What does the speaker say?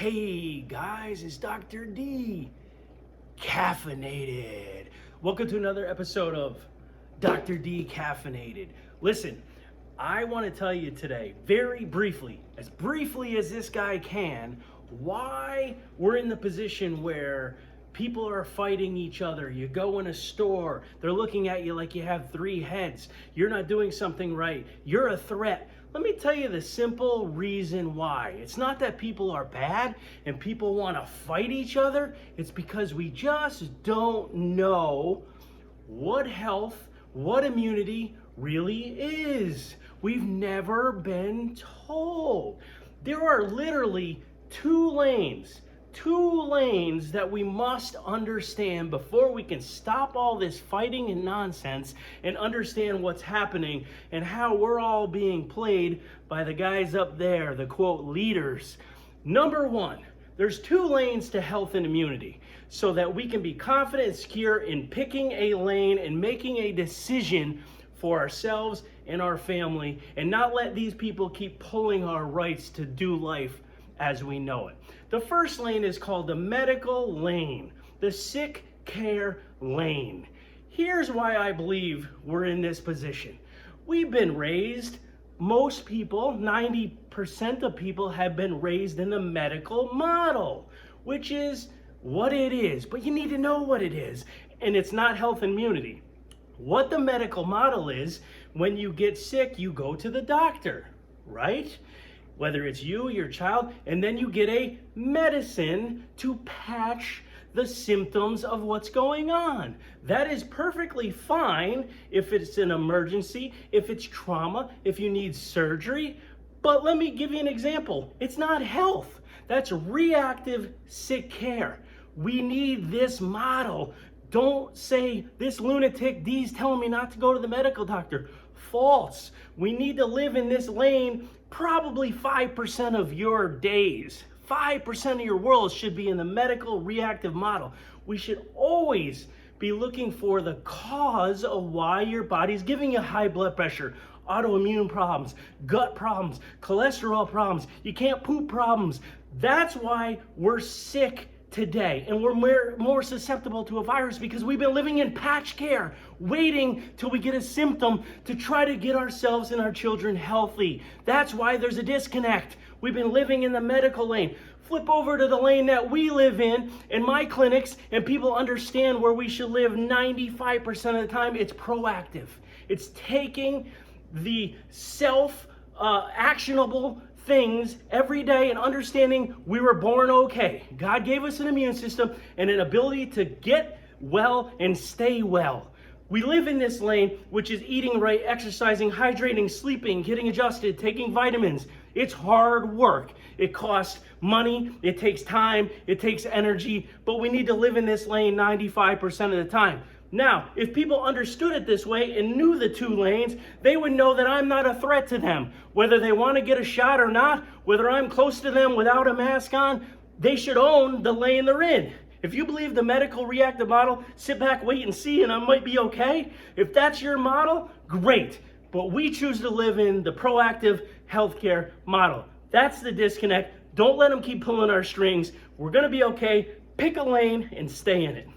Hey guys, it's Dr. D, caffeinated. Welcome to another episode of Dr. D Caffeinated. Listen, I want to tell you today, very briefly as this guy can, why we're in the position where people are fighting each other. You go in a store, they're looking at you like you have three heads. You're not doing something right. You're a threat. Let me tell you the simple reason why. It's not that people are bad and people want to fight each other. It's because we just don't know what health, what immunity really is. We've never been told. There are literally two lanes that we must understand before we can stop all this fighting and nonsense and understand what's happening and how we're all being played by the guys up there, the quote leaders. Number one, there's two lanes to health and immunity so that we can be confident and secure in picking a lane and making a decision for ourselves and our family and not let these people keep pulling our rights to do life as we know it. The first lane is called the medical lane, the sick care lane. Here's why I believe we're in this position. We've been raised, most people, 90% of people have been raised in the medical model, which is what it is, but you need to know what it is, and it's not health and immunity. What the medical model is, when you get sick, you go to the doctor, right? Whether it's you, your child, and then you get a medicine to patch the symptoms of what's going on. That is perfectly fine if it's an emergency, if it's trauma, if you need surgery. But let me give you an example. It's not health. That's reactive sick care. We need this model. Don't say, this lunatic D's telling me not to go to the medical doctor. False. We need to live in this lane probably 5% of your days. 5% of your world should be in the medical reactive model. We should always be looking for the cause of why your body's giving you high blood pressure, autoimmune problems, gut problems, cholesterol problems, you can't poop problems. That's why we're sick today, and we're more susceptible to a virus because we've been living in patch care, waiting till we get a symptom to try to get ourselves and our children healthy. That's why there's a disconnect. We've been living in the medical lane. Flip over to the lane that we live in my clinics, and people understand where we should live 95% of the time. It's proactive. It's taking the actionable things every day and understanding we were born okay. God gave us an immune system and an ability to get well and stay well. We live in this lane, which is eating right, exercising, hydrating, sleeping, getting adjusted, taking vitamins. It's hard work. It costs money, it takes time, it takes energy, but we need to live in this lane 95% of the time. Now, if people understood it this way and knew the two lanes, they would know that I'm not a threat to them. Whether they want to get a shot or not, whether I'm close to them without a mask on, they should own the lane they're in. If you believe the medical reactive model, sit back, wait and see, and I might be okay. If that's your model, great. But we choose to live in the proactive healthcare model. That's the disconnect. Don't let them keep pulling our strings. We're going to be okay. Pick a lane and stay in it.